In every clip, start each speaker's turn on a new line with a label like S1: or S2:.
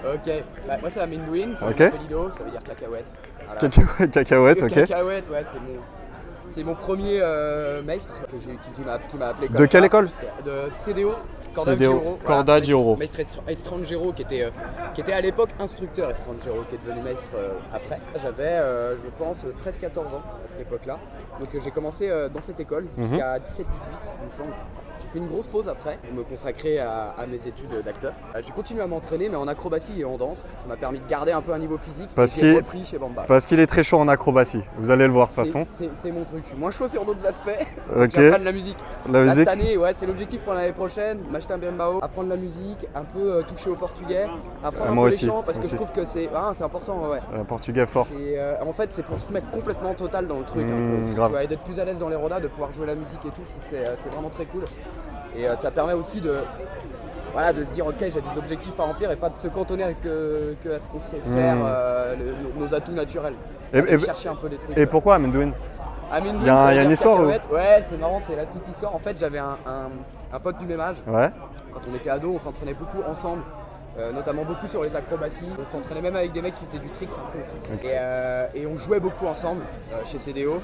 S1: Ok, bah, moi c'est Amindouine, c'est
S2: Okay.
S1: Lido, ça veut dire cacahuète. Voilà.
S2: Cacahuète, ok.
S1: Cacahuète, ouais, c'est mon premier maître qui m'a appelé comme
S2: De quelle
S1: ça.
S2: école?
S1: De CDO,
S2: CDO, Corda Giro.
S1: Maître Estrangero qui était à l'époque instructeur Estrangero, qui est devenu maître après. J'avais, je pense, 13-14 ans à cette époque-là. Donc j'ai commencé dans cette école jusqu'à 17-18, il me semble. J'ai fait une grosse pause après pour me consacrer à mes études d'acteur. J'ai continué à m'entraîner mais en acrobatie et en danse. Ça m'a permis de garder un peu un niveau physique.
S2: Parce qu'il est très chaud en acrobatie. Vous allez le voir de toute façon.
S1: C'est mon truc. Je suis moins chaud sur d'autres aspects.
S2: Ok.
S1: J'apprends de la musique.
S2: La musique.
S1: Cette année, ouais, c'est l'objectif pour l'année prochaine. M'acheter un bembao, apprendre la musique, un peu toucher au portugais, apprendre un peu les chants parce que je trouve que c'est important. Ouais.
S2: Portugais fort.
S1: En fait, c'est pour se mettre complètement total dans le truc.
S2: Grave.
S1: Tu vois, et d'être plus à l'aise dans les rodas, de pouvoir jouer la musique et tout. Je trouve que c'est vraiment très cool. Et ça permet aussi de se dire ok, j'ai des objectifs à remplir et pas de se cantonner à ce qu'on sait faire, nos atouts naturels.
S2: Et
S1: chercher un peu des trucs.
S2: Et pourquoi Amindouine?
S1: Il
S2: y a une histoire ou...
S1: Ouais, c'est marrant, c'est la petite histoire. En fait, j'avais un pote du même âge.
S2: Ouais.
S1: Quand on était ado, on s'entraînait beaucoup ensemble. Notamment beaucoup sur les acrobaties. On s'entraînait même avec des mecs qui faisaient du tricks un peu aussi. Okay. Et on jouait beaucoup ensemble chez CDO.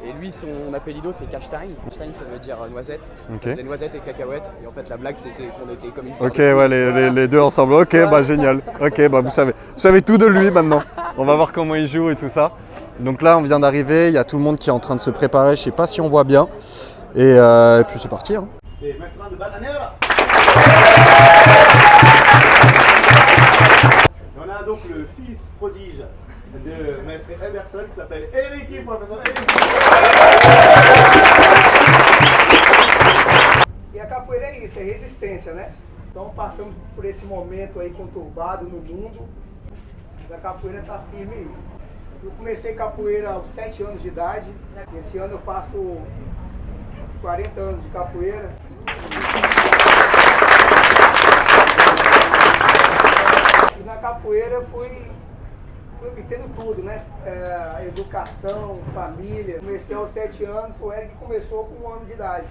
S1: Et lui, son appellido, c'est Kashstein. Kashstein, ça veut dire noisette.
S2: Okay.
S1: C'était noisette et cacahuète. Et en fait, la blague, c'était qu'on était comme une...
S2: Ok, ouais, les deux ensemble. Ok, bah génial. Ok, bah vous savez tout de lui maintenant. On va voir comment il joue et tout ça. Donc là, on vient d'arriver. Il y a tout le monde qui est en train de se préparer. Je sais pas si on voit bien. Et puis c'est parti. Hein. C'est Mestre de Bananera.
S3: On a donc le fils prodige de Maître Emerson qui s'appelle Eriki, professeur Eriki.
S4: E a capoeira é isso, é resistência, né? Então passamos por esse momento aí conturbado no mundo, mas a capoeira está firme aí. Eu comecei capoeira aos 7 anos de idade, esse ano eu faço 40 anos de capoeira. E na capoeira fui fui obtendo tudo, né? Educação, família. Comecei aos 7 anos, o Eric começou com 1 ano de idade.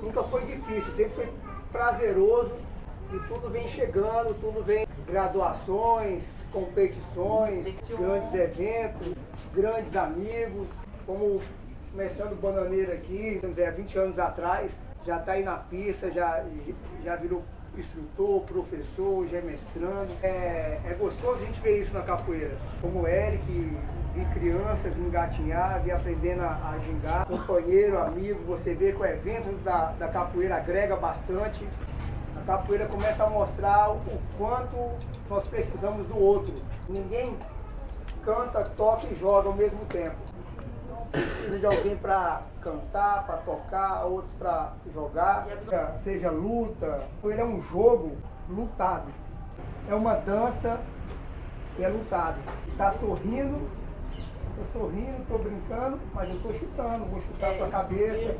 S4: Nunca foi difícil, sempre foi prazeroso e tudo vem chegando, tudo vem graduações, competições, grandes eventos, grandes amigos, como começando o Bananeira aqui, há 20 anos atrás, já está aí na pista, já virou instrutor, professor, já é mestrando. É gostoso a gente ver isso na capoeira. Como o Eric, vi criança, vi engatinhar, vi aprendendo a gingar. Companheiro, amigo, você vê que o evento da capoeira agrega bastante. A capoeira começa a mostrar o quanto nós precisamos do outro. Ninguém canta, toca e joga ao mesmo tempo. Precisa de alguém para cantar, para tocar, outros para jogar, seja luta. Ele é um jogo lutado, é uma dança que é lutado. Tá sorrindo, tô sorrindo, tô brincando, mas eu tô chutando, vou chutar a sua cabeça.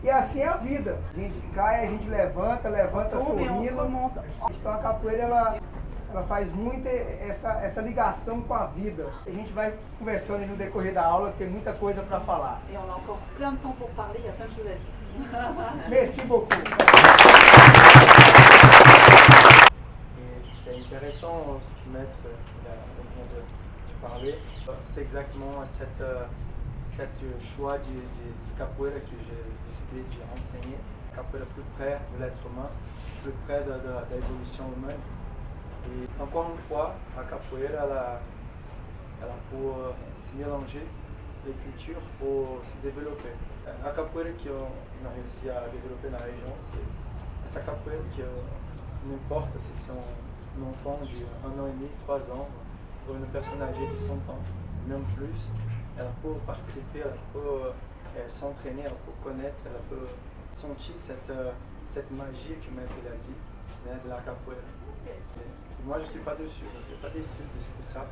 S4: E assim é a vida. A gente cai, a gente levanta sorrindo. Então a capoeira ela faz muito essa ligação com a vida. A gente vai conversando aí no decorrer da aula, tem muita coisa para falar.
S5: Et on a encore plein de temps pour parler, il y a plein de choses à dire.
S4: Merci beaucoup.
S6: C'est intéressant ce que Maître vient de parler. C'est exactement cette choix du capoeira que j'ai décidé de enseigner. Capoeira plus près de l'être humain, plus près de l'évolution humaine. Et encore une fois, la capoeira, elle a pour se mélanger les cultures pour se développer. La capoeira qu'on a réussi à développer dans la région, c'est essa capoeira que não importa se c'est un enfant de 1 an et demi, 3 ans, ou une personne âgée de 100 ans, même plus, elle peut participer, elle peut s'entraîner, elle peut connaître, elle peut sentir cette magie que Maître a dit, de la capoeira. Moi, je ne suis pas déçu de tout ça,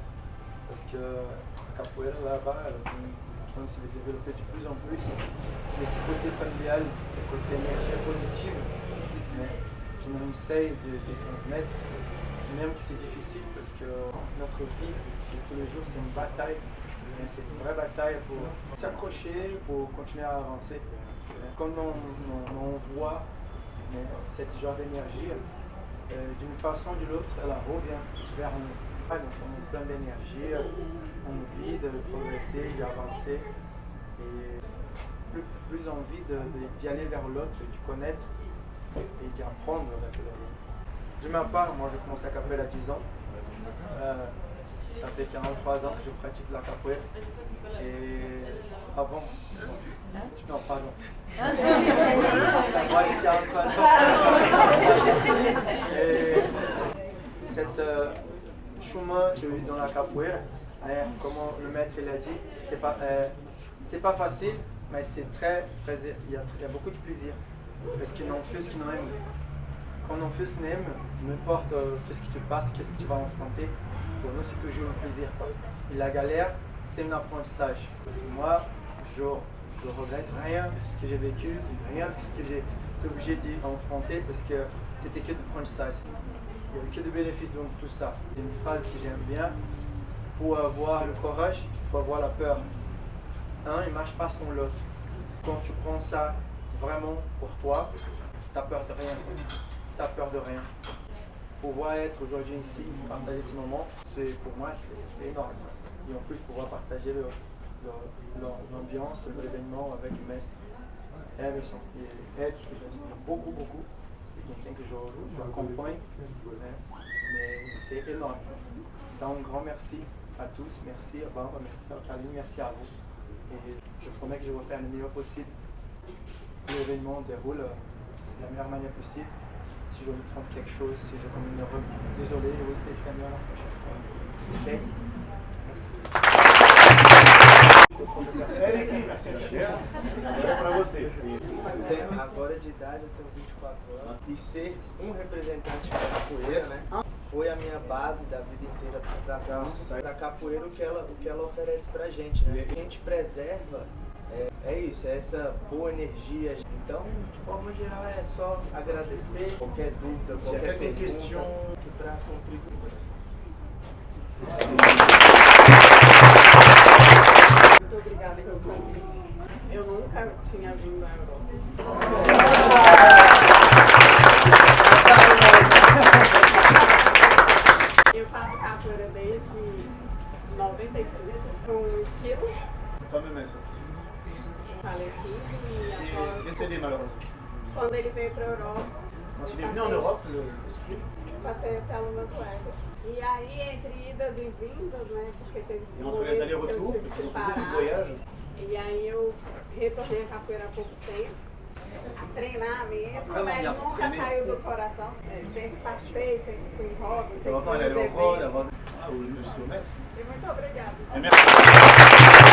S6: parce que la capoeira là-bas, elle est en train de se développer de plus en plus. Et ce côté familial, ce côté énergie positive, que nous essayons de transmettre, même que c'est difficile, parce que notre vie de tous les jours, c'est une bataille. C'est une vraie bataille pour s'accrocher, pour continuer à avancer. Comme on voit ce genre d'énergie, d'une façon ou de l'autre, elle revient vers nous. Nous sommes plein d'énergie, envie de progresser, d'avancer, et plus envie d'y aller vers l'autre, de connaître et d'y apprendre avec l'autre. De ma part, moi j'ai commencé à capoeira à 10 ans. Ça fait 43 ans que je pratique la capoeira. Et avant, non, pardon. Moi j'ai 43 ans. Et cette chemin que j'ai eu dans la capoeira, comme le maître l'a dit, c'est pas facile, mais c'est très plaisir. Il y a beaucoup de plaisir. Parce qu'on fait ce qu'on aime. Quand on fait ce qu'on aime, n'importe ce qui te passe, qu'est-ce que tu vas affronter, pour nous c'est toujours un plaisir. Et la galère, c'est un apprentissage. Moi, je regrette rien de ce que j'ai vécu, rien de ce que j'ai été obligé d'affronter, parce que c'était que de l'apprentissage. Il n'y avait que de bénéfices dans tout ça. C'est une phrase que j'aime bien. Pour avoir le courage, il faut avoir la peur. Un, il ne marche pas sans l'autre. Quand tu prends ça vraiment pour toi, tu n'as peur de rien. Tu n'as peur de rien. Pouvoir être aujourd'hui ici, partager ces moments, pour moi c'est énorme. Et en plus pouvoir partager l'ambiance, l'événement avec le maître. Elle que j'aime beaucoup, quelqu'un que je accompagne, mais c'est énorme. Donc un grand merci à tous, merci à Bamba, merci à Kaline, merci à vous. Et je promets que je vais faire le meilleur possible. Que l'événement déroule de la meilleure manière possible. Si je me trompe quelque chose, si je commets une erreur, désolé, je vais essayer de faire mieux la prochaine fois. Ok? Merci.
S3: Eric, agora para você.
S7: Agora de idade, eu tenho 24 anos. E ser um representante da capoeira, né? Foi a minha base da vida inteira da capoeira, o que ela oferece pra gente, né? O que a gente preserva é isso, é essa boa energia. Então, de forma geral, é só agradecer. Qualquer dúvida, qualquer pergunta, para contribuir.
S5: tinha vindo à Europa. Eu faço capoeira desde 95, com o Esquilo,
S3: Le fameux maître ski.
S5: falecido, e
S3: Il est
S5: após,
S3: décédé malheureusement.
S5: quando ele veio para a Europa,
S3: Quand il est venu en Europe, le ski,
S5: passei a ser aluna do Ego. E aí, entre idas e vindas, né, porque teve
S3: et entre les allers-retours, parce qu'ils ont fait beaucoup de voyages,
S5: E aí eu retornei à capoeira há pouco tempo, a treinar mesmo, mas nunca saiu do coração. Sempre participei, sempre fui em roda,
S3: de
S5: sempre
S3: temps en temps,
S5: fui
S3: elle allait
S5: nos
S3: au Rhône,
S5: eventos.
S3: ou jusqu'au maître.
S5: E muito obrigada.
S3: Et merci.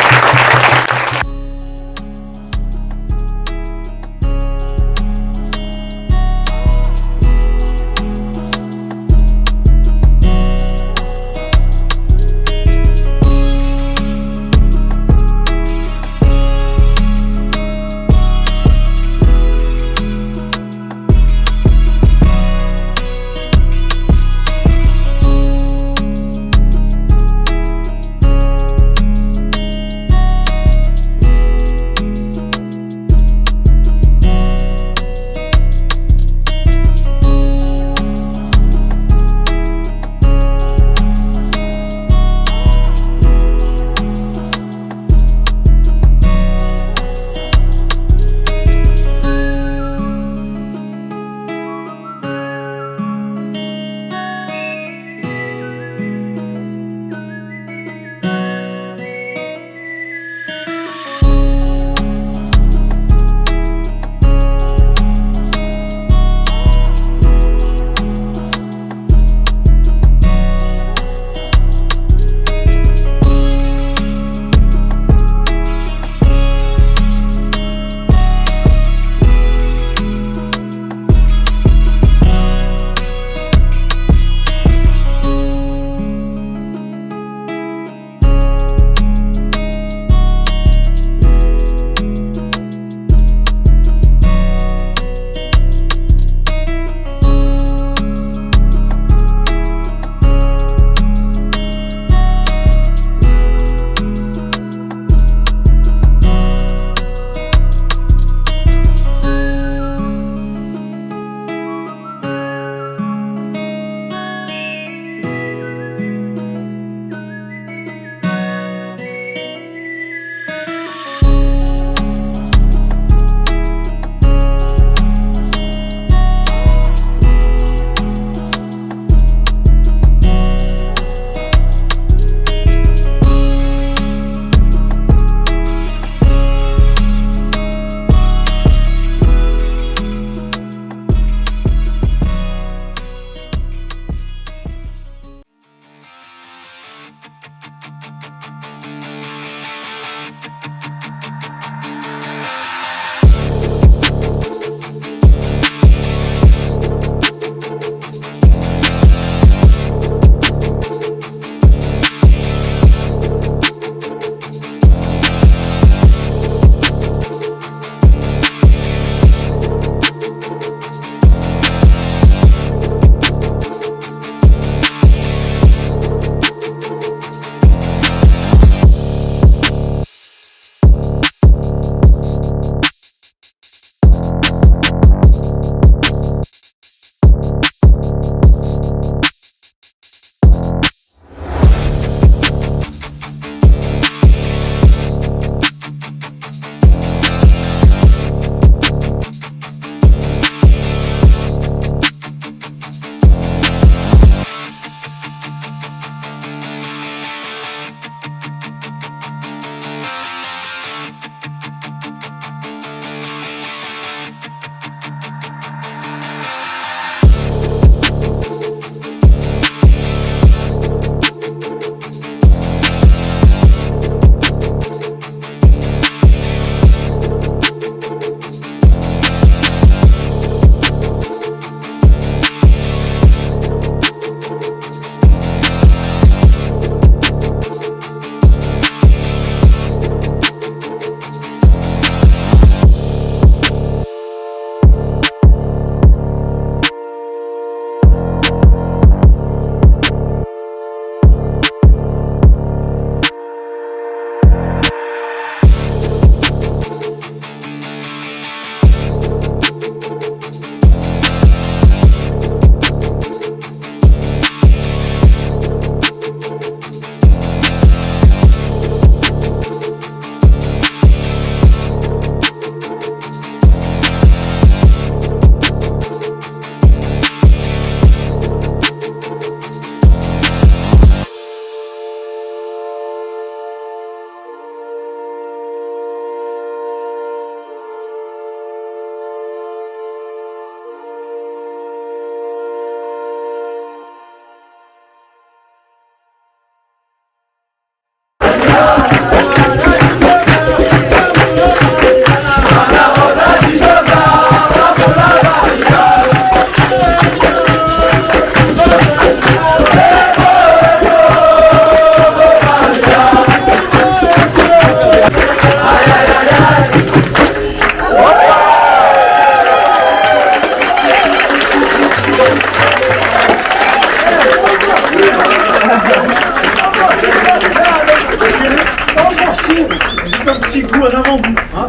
S3: petit goût en avant-goût. Hein,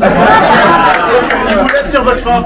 S3: il vous laisse sur votre faim.